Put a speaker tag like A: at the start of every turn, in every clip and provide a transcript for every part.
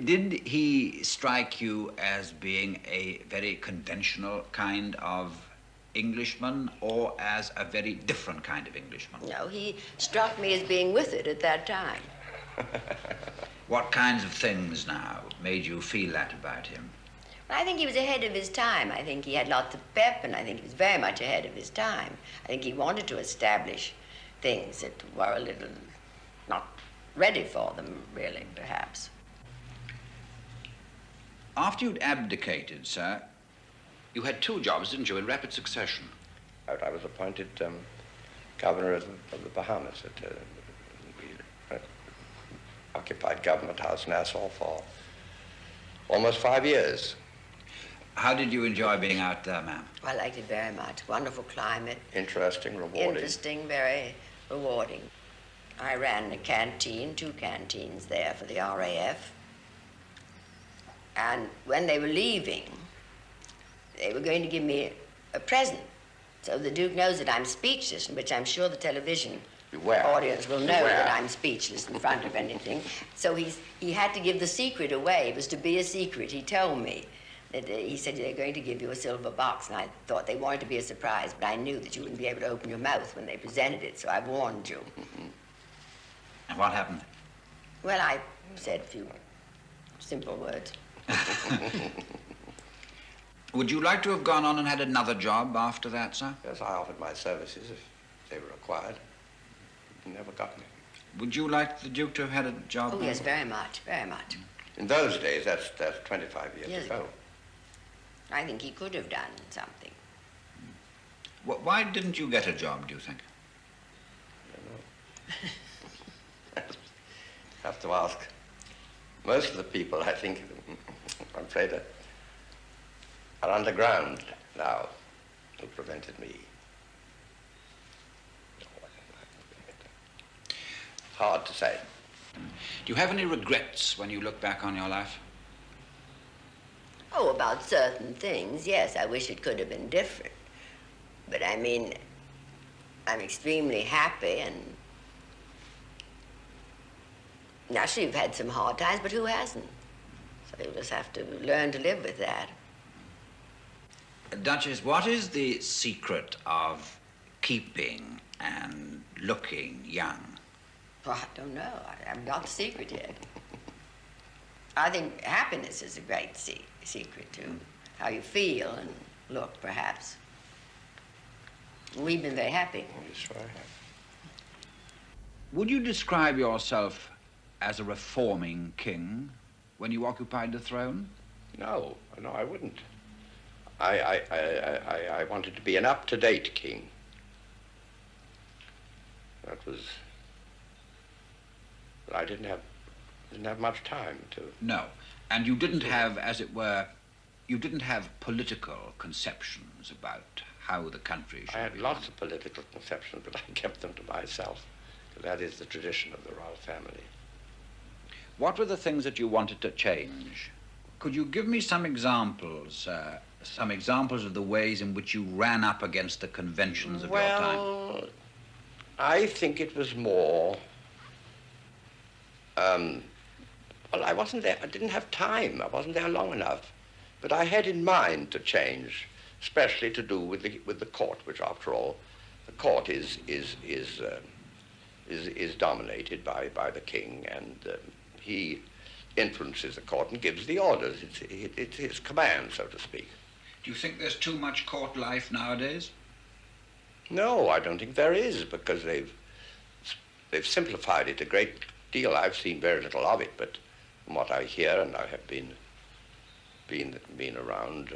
A: Did he strike you as being a very conventional kind of Englishman or as a very different kind of Englishman?
B: No, he struck me as being with it at that time.
A: What kinds of things now made you feel that about him?
B: I think he was ahead of his time. I think he had lots of pep, and I think he was very much ahead of his time. I think he wanted to establish things that were a little not ready for them, really, perhaps.
A: After you'd abdicated, sir, you had two jobs, didn't you, in rapid succession?
C: I was appointed governor of the Bahamas. We occupied Government House, Nassau, for almost 5 years.
A: How did you enjoy being out there, ma'am?
B: I liked it very much. Wonderful climate.
C: Interesting, rewarding.
B: Interesting, very rewarding. I ran a canteen, 2 canteens there for the RAF. And when they were leaving, they were going to give me a present. So the Duke knows that I'm speechless, which I'm sure the television audience will know that I'm speechless in front of anything. So he had to give the secret away. It was to be a secret. He told me that he said they're going to give you a silver box, and I thought they wanted to be a surprise, but I knew that you wouldn't be able to open your mouth when they presented it, so I warned you.
A: And what happened?
B: Well, I said a few simple words.
A: Would you like to have gone on and had another job after that, sir?
C: Yes, I offered my services if they were required. Never got me.
A: Would you like the Duke to have had a job?
B: Oh, yes, very much, very much.
C: In those days, that's 25 years ago.
B: I think he could have done something.
A: Why didn't you get a job, do you think?
C: I don't know. Have to ask. Most of the people, I think, I'm afraid, are underground now who prevented me. It's hard to say.
A: Do you have any regrets when you look back on your life?
B: Oh, about certain things, yes. I wish it could have been different. But I mean, I'm extremely happy, and naturally you've had some hard times, but who hasn't? So you just have to learn to live with that.
A: Duchess, what is the secret of keeping and looking young?
B: Well, I don't know. I haven't got the secret yet. I think happiness is a great secret, too. How you feel and look, perhaps. We've been very happy.
C: Yes, I have.
A: Would you describe yourself as a reforming king when you occupied the throne?
C: No, I wouldn't. I wanted to be an up-to-date king. That was... But I didn't have much time to...
A: No, and you didn't have, as it were, you didn't have political conceptions about how the country should be.
C: I had lots of political conceptions, but I kept them to myself, because that is the tradition of the royal family.
A: What were the things that you wanted to change? Could you give me some examples of the ways in which you ran up against the conventions of your time?
C: Well, I think it was more... well, I wasn't there. I didn't have time. I wasn't there long enough. But I had in mind to change, especially to do with the court, which, after all, the court is dominated by the king, and he influences the court and gives the orders. It's his command, so to speak.
A: Do you think there's too much court life nowadays?
C: No, I don't think there is, because they've simplified it a great deal. I've seen very little of it, but from what I hear, and I have been around,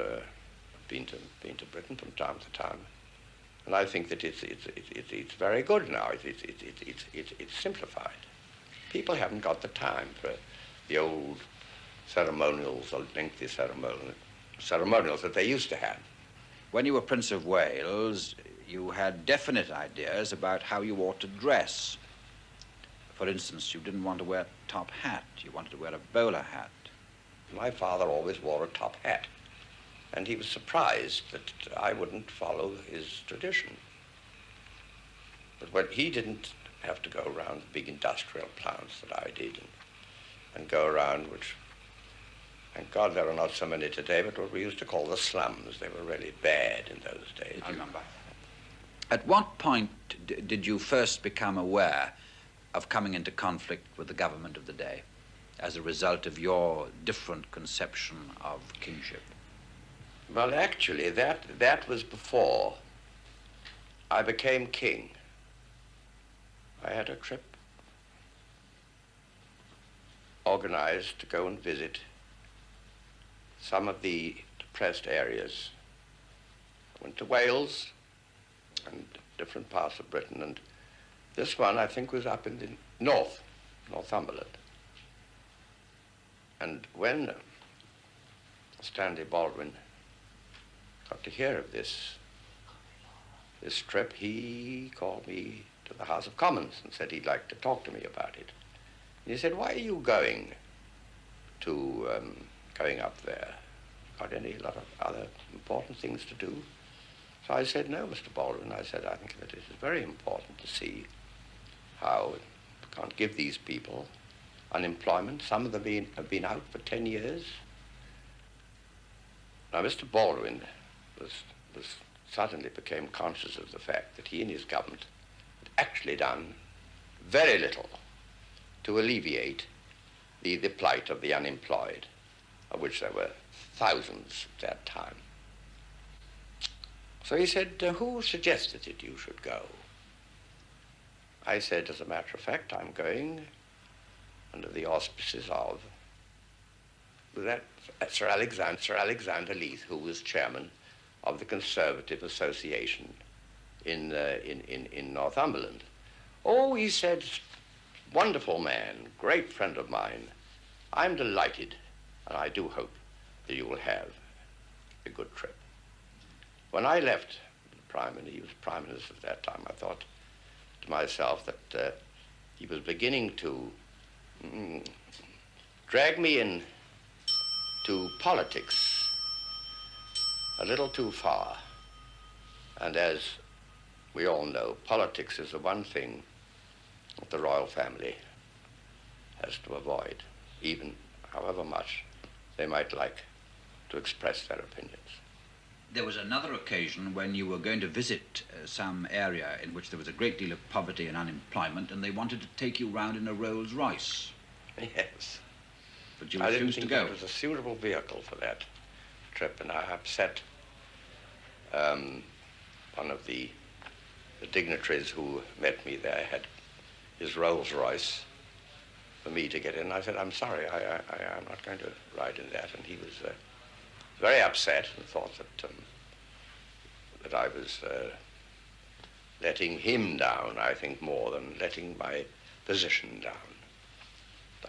C: been to Britain from time to time, and I think that it's very good now. It's simplified. People haven't got the time for the old ceremonials, or lengthy ceremonials that they used to have.
A: When you were Prince of Wales, you had definite ideas about how you ought to dress. For instance, you didn't want to wear a top hat. You wanted to wear a bowler hat.
C: My father always wore a top hat, and he was surprised that I wouldn't follow his tradition. But when he didn't have to go around the big industrial plants that I did, and go around, which Thank God there are not so many today, but what we used to call the slums. They were really bad in those days.
A: I remember. At what point did you first become aware of coming into conflict with the government of the day as a result of your different conception of kingship?
C: Well, actually, that was before I became king. I had a trip organized to go and visit some of the depressed areas. I went to Wales and different parts of Britain, and this one, I think, was up in the Northumberland. And when Stanley Baldwin got to hear of this trip, he called me to the House of Commons and said he'd like to talk to me about it. And he said, "Why are you going up there? Got a lot of other important things to do?" So I said, "No, Mr. Baldwin," I said, "I think that it is very important to see how we can't give these people unemployment. Some of them have been out for 10 years. Now, Mr. Baldwin suddenly became conscious of the fact that he and his government had actually done very little to alleviate the plight of the unemployed, of which there were thousands at that time. So he said, "Who suggested that you should go?" I said, "As a matter of fact, I'm going under the auspices of that Sir Alexander Leith, who was chairman of the Conservative Association in Northumberland." "Oh," he said, "wonderful man, great friend of mine. I'm delighted, and I do hope that you will have a good trip." When I left the Prime Minister, he was Prime Minister at that time, I thought to myself that he was beginning to drag me in to politics a little too far. And as we all know, politics is the one thing that the royal family has to avoid, even however much they might like to express their opinions.
A: There was another occasion when you were going to visit some area in which there was a great deal of poverty and unemployment, and they wanted to take you round in a Rolls Royce.
C: Yes.
A: But you
C: I didn't
A: refused to
C: think
A: go.
C: that was a suitable vehicle for that trip, and I upset one of the dignitaries who met me there. Had his Rolls Royce for me to get in. I said, "I'm sorry, I'm not going to ride in that," and he was very upset and thought that I was letting him down, I think, more than letting my position down.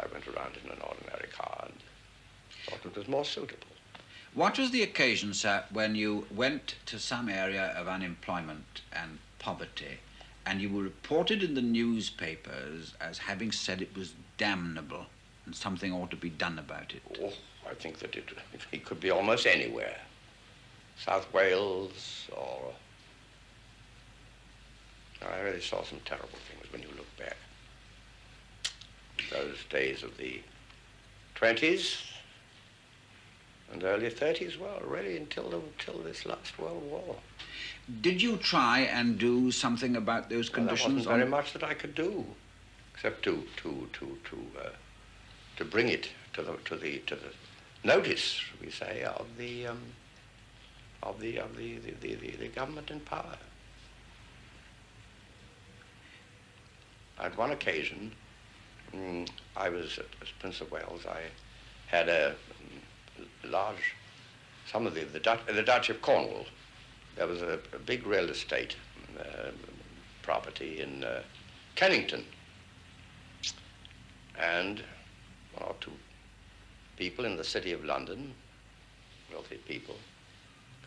C: I went around in an ordinary car and thought it was more suitable.
A: What was the occasion, sir, when you went to some area of unemployment and poverty, and you were reported in the newspapers as having said it was damnable and something ought to be done about it?
C: Oh, I think that it could be almost anywhere. South Wales, or... I really saw some terrible things when you look back. Those days of the 20s and early 30s, well, really until this last World War.
A: Did you try and do something about those
C: Well, there
A: conditions?
C: wasn't very much that I could do, except to bring it to the notice, we say, of the government in power. At one occasion, I was as Prince of Wales. I had some of the Duchy of Cornwall. There was a big real estate property in Kennington, and one or two people in the City of London, wealthy people,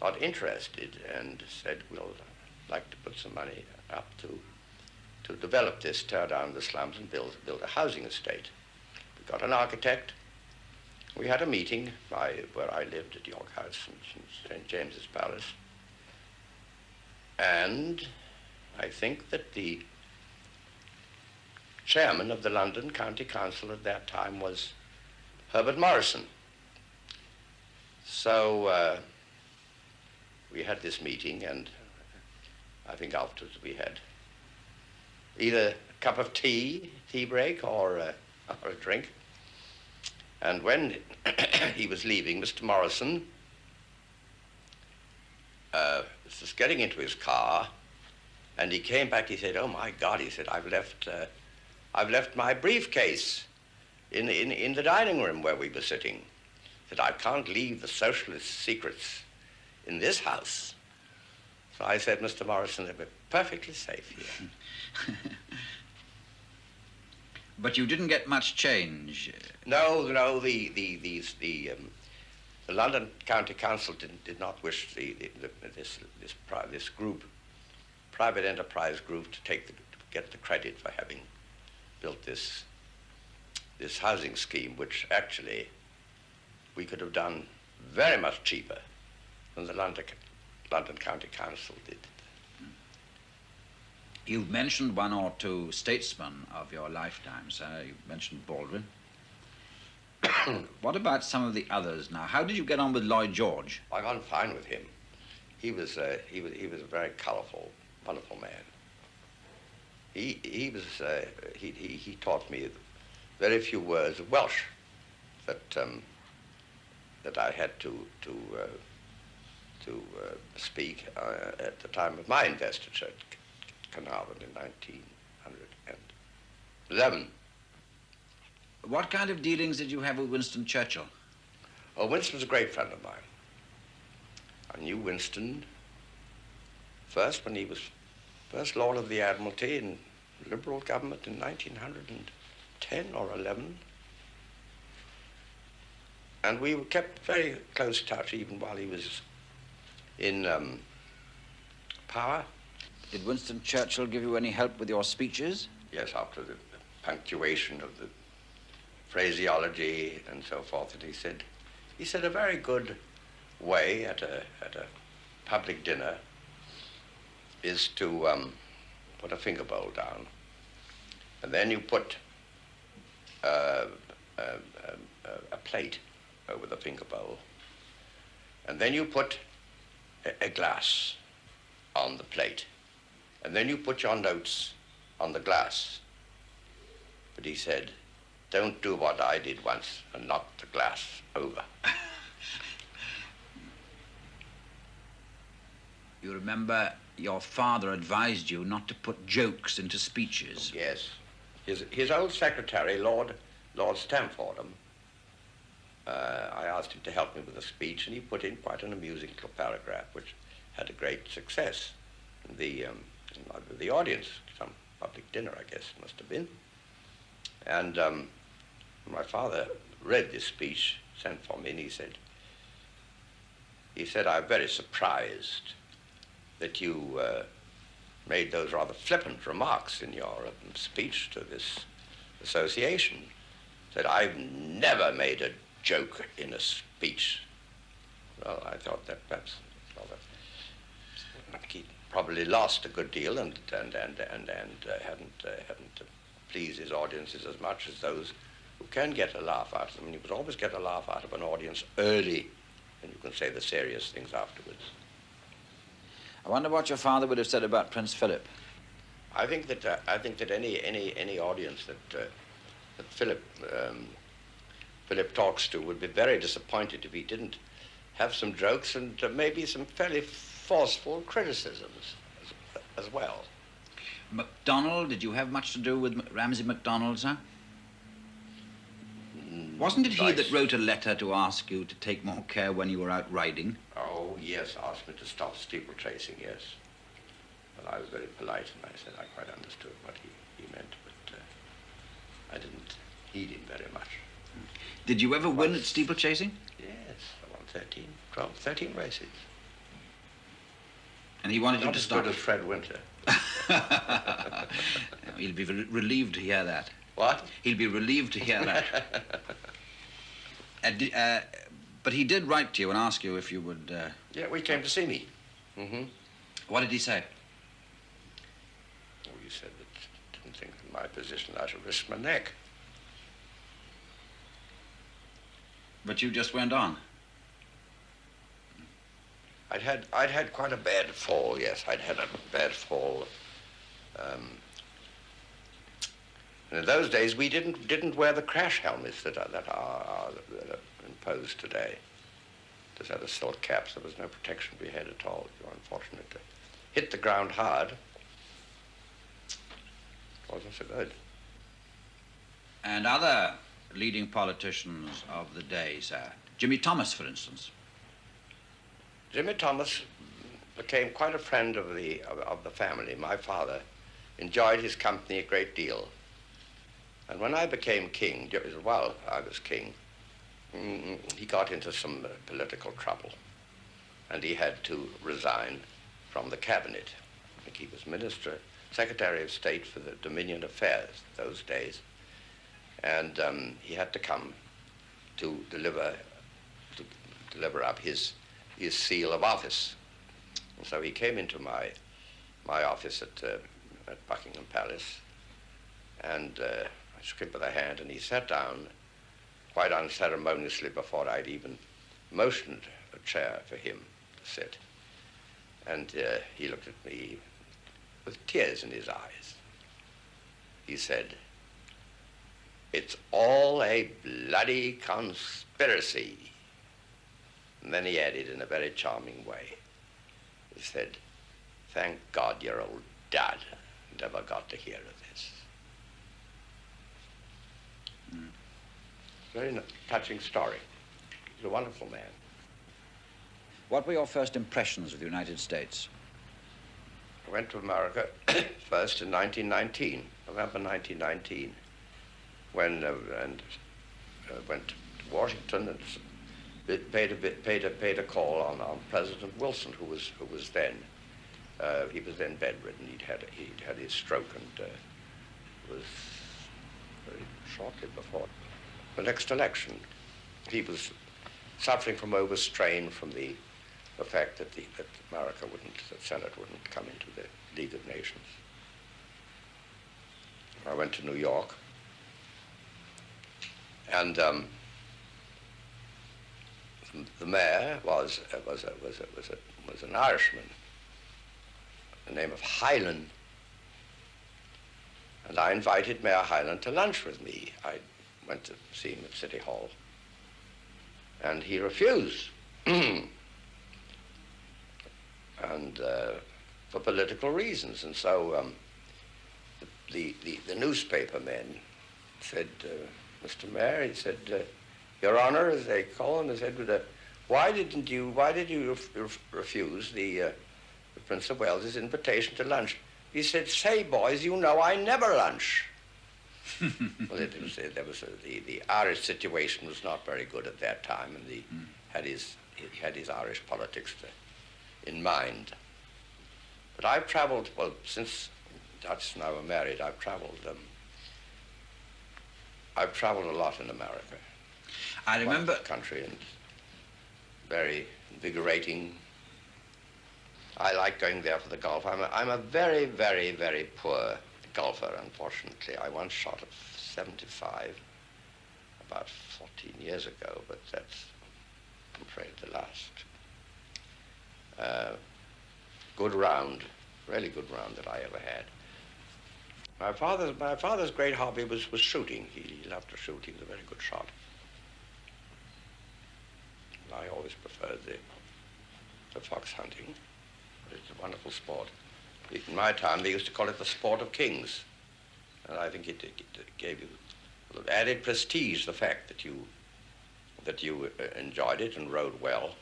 C: got interested and said, "We'll like to put some money up to develop this, tear down the slums and build a housing estate." We got an architect. We had a meeting where I lived at York House in St. James's Palace. And I think that the chairman of the London County Council at that time was Herbert Morrison. So we had this meeting, and I think afterwards we had either a cup of tea break, or a drink. And when he was leaving, Mr. Morrison was just getting into his car, and he came back. He said, "Oh my God," he said, "I've left my briefcase in the dining room where we were sitting." He said, "I can't leave the socialist secrets in this house." So I said, "Mr. Morrison, they'll be perfectly safe here."
A: But you didn't get much change.
C: No, the London County Council did not wish this group, private enterprise group, to get the credit for having built this housing scheme, which actually we could have done very much cheaper than the London County Council did.
A: You've mentioned one or two statesmen of your lifetime, sir. You mentioned Baldwin. What about some of the others now? How did you get on with Lloyd George?
C: I got on fine with him. He was a very colourful, wonderful man. He taught me very few words of Welsh that I had to speak at the time of my investiture at Carnarvon in 1911.
A: What kind of dealings did you have with Winston Churchill?
C: Oh, Winston was a great friend of mine. I knew Winston first when he was First Lord of the Admiralty in Liberal government in 1910 or 11. And we kept very close touch even while he was in power.
A: Did Winston Churchill give you any help with your speeches?
C: Yes, after the punctuation of the phraseology and so forth. And he said a very good way at a public dinner is to put a finger bowl down, and then you put a plate over the finger bowl, and then you put a glass on the plate, and then you put your notes on the glass. But he said, don't do what I did once and knock the glass over.
A: You remember your father advised you not to put jokes into speeches.
C: Yes. His old secretary, Lord Stamfordham, I asked him to help me with a speech, and he put in quite an amusing little paragraph, which had a great success in the audience. Some public dinner, I guess, it must have been. And my father read this speech, sent for me, and he said, I'm very surprised that you made those rather flippant remarks in your speech to this association. He said, I've never made a joke in a speech. Well, I thought that perhaps he probably lost a good deal and hadn't pleased his audiences as much as those who can get a laugh out of them. And you could always get a laugh out of an audience early, and you can say the serious things afterwards.
A: I wonder what your father would have said about Prince Philip.
C: I think that any audience that Philip talks to would be very disappointed if he didn't have some jokes and maybe some fairly forceful criticisms as well.
A: MacDonald, did you have much to do with Ramsay MacDonald, sir? Wasn't it he that wrote a letter to ask you to take more care when you were out riding?
C: Oh, yes, asked me to stop steeplechasing, yes. Well, I was very polite, and I said I quite understood what he meant, but I didn't heed him very much.
A: Did you ever win at steeplechasing?
C: Yes, I won 13 races.
A: And he wanted you
C: Not
A: to
C: as
A: stop?
C: good as Fred Winter.
A: He'll be relieved to hear that.
C: What?
A: He'll be relieved to hear that. But he did write to you and ask you if you would...
C: Yeah, he came to see me. Mm-hmm.
A: What did he say?
C: Oh, he said that didn't think in my position I should risk my neck.
A: But you just went on.
C: I'd had quite a bad fall. Yes, I'd had a bad fall. And in those days, we didn't wear the crash helmets that are imposed today. Just had the silk caps. There was no protection we had at all. You were unfortunate to hit the ground hard. It wasn't so good.
A: And other leading politicians of the day, sir. Jimmy Thomas, for instance.
C: Jimmy Thomas became quite a friend of the family. My father enjoyed his company a great deal. And when I became king, while I was king, he got into some political trouble. And he had to resign from the cabinet. I think he was Secretary of State for the Dominion Affairs those days. And he had to come to deliver up his seal of office. And so he came into my office at Buckingham Palace, and I shook him by the hand, and he sat down quite unceremoniously before I'd even motioned a chair for him to sit. And he looked at me with tears in his eyes. He said, "It's all a bloody conspiracy." And then he added in a very charming way, he said, "Thank God your old dad never got to hear of this." Very touching story. He's a wonderful man.
A: What were your first impressions of the United States?
C: I went to America first in 1919, November 1919, when went to Washington and paid a call on President Wilson, who was then he was then bedridden. He'd had his stroke, and was very shortly before the next election. He was suffering from overstrain from the fact that America the Senate wouldn't come into the League of Nations. I went to New York, and the mayor was an Irishman, the name of Hyland, and I invited Mayor Hyland to lunch with me. I went to see him at City Hall, and he refused, and for political reasons. And so the newspaper men said, "Mr. Mayor," he said, "Your Honor," as they call him, they said, why did you refuse the Prince of Wales's invitation to lunch?" He said, "Say, boys, you know I never lunch." Well, the Irish situation was not very good at that time, and he had his Irish politics in mind. But I've traveled, well, since Duchess and I were married, I've traveled a lot in America.
A: I remember
C: the country, and very invigorating. I like going there for the golf. I'm a very, very, very poor golfer, unfortunately. I once shot a 75 about 14 years ago, but that's, I'm afraid, the last good round, really good round that I ever had. My father's great hobby was shooting. He loved to shoot. He was a very good shot. I always preferred the fox hunting. It's a wonderful sport. In my time, they used to call it the sport of kings. And I think it gave you added prestige, the fact that you enjoyed it and rode well.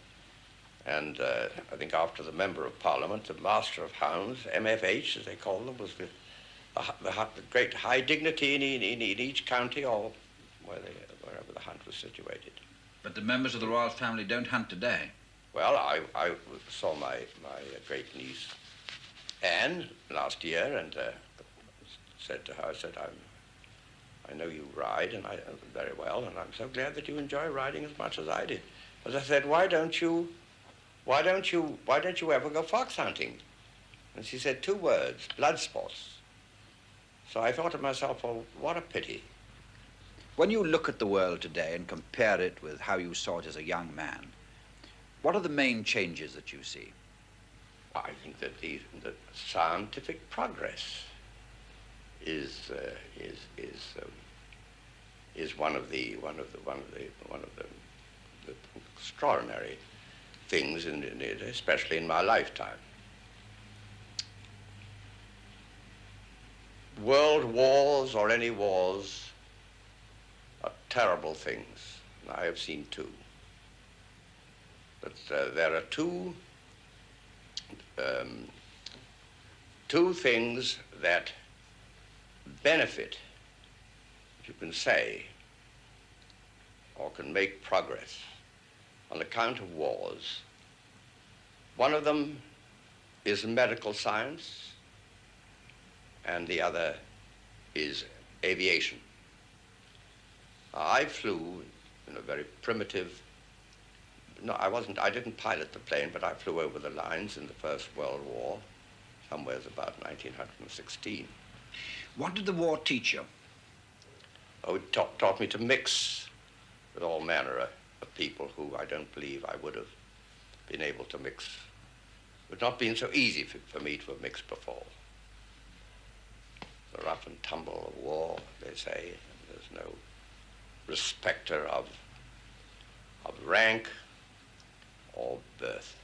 C: And I think after the Member of Parliament, the Master of Hounds, MFH, as they call them, was the great high dignity in each county or wherever the hunt was situated.
A: But the members of the royal family don't hunt today.
C: Well, I saw my great niece, Anne, last year, and said to her, I know you ride, and I very well, and I'm so glad that you enjoy riding as much as I did. As I said, why don't you ever go fox hunting? And she said 2 words, blood sports. So I thought to myself, well, what a pity.
A: When you look at the world today and compare it with how you saw it as a young man, What are the main changes that you see?
C: I think that the scientific progress is one of the extraordinary things, especially in my lifetime. World wars or any wars are terrible things. I have seen two. But there are two things that benefit, if you can say, or can make progress on account of wars. One of them is medical science, and the other is aviation. I flew in a very primitive, I didn't pilot the plane, but I flew over the lines in the First World War, somewhere about 1916.
A: What did the war teach you?
C: Oh, it taught me to mix with all manner of people who I don't believe I would have been able to mix. It would not been so easy for me to have mixed before. The rough and tumble of war, they say, and there's no respecter of rank or birth.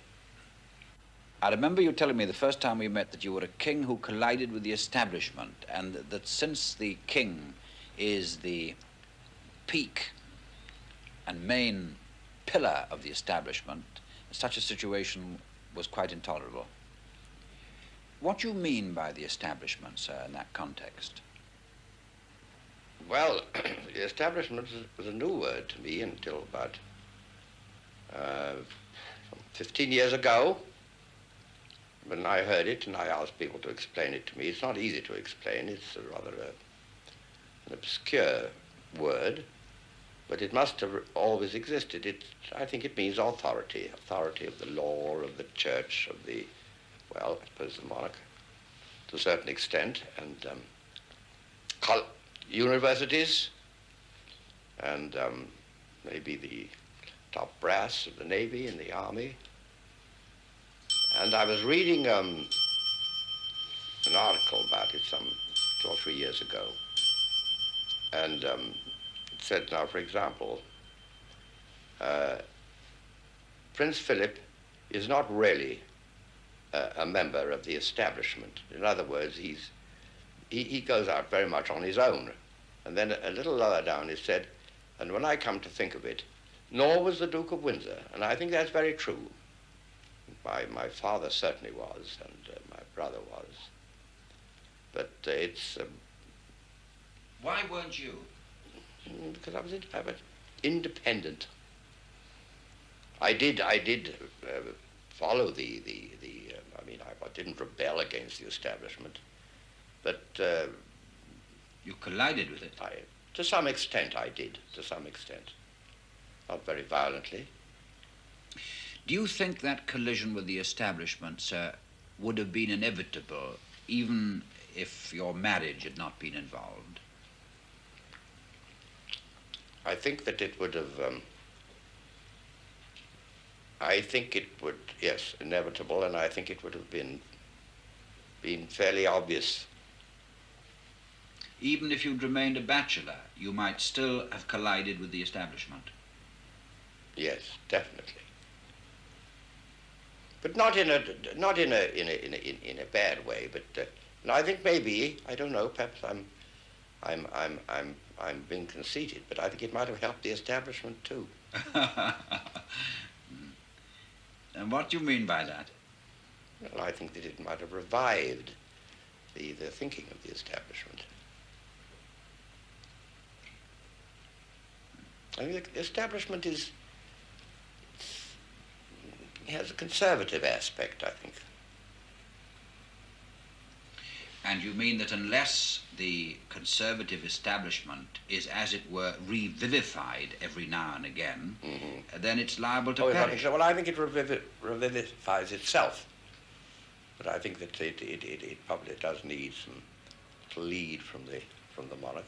A: I remember you telling me the first time we met that you were a king who collided with the establishment, and that since the king is the peak and main pillar of the establishment, such a situation was quite intolerable. What do you mean by the establishment, sir, in that context?
C: Well, the establishment was a new word to me until about 15 years ago, when I heard it and I asked people to explain it to me. It's not easy to explain. It's rather an obscure word, but it must have always existed. I think it means authority of the law, of the church, of the, well, I suppose the monarch, to a certain extent, and universities, and maybe the top brass of the Navy and the Army. And I was reading an article about it some 2 or 3 years ago, and it said, now, for example, Prince Philip is not really a member of the establishment. In other words, he goes out very much on his own. And then a little lower down it said, and when I come to think of it, nor was the Duke of Windsor. And I think that's very true. My father certainly was, and my brother was. But it's...
A: Why weren't you?
C: Because I was independent. I did follow I mean, I didn't rebel against the establishment, but...
A: You collided with it?
C: To some extent, I did, to some extent. Not very violently.
A: Do you think that collision with the establishment, sir, would have been inevitable, even if your marriage had not been involved?
C: I think that it would have... I think it would, yes, inevitable, and I think it would have been fairly obvious.
A: Even if you'd remained a bachelor, you might still have collided with the establishment.
C: Yes, definitely. But not in a bad way. But and I think maybe, I don't know, perhaps I'm being conceited, but I think it might have helped the establishment too.
A: And what do you mean by that?
C: Well, I think that it might have revived the thinking of the establishment. I mean, the establishment has a conservative aspect, I think.
A: And you mean that unless the conservative establishment is, as it were, revivified every now and again, then it's liable to perish?
C: Well, I think it revivifies itself. But I think that it probably does need some lead from the monarch.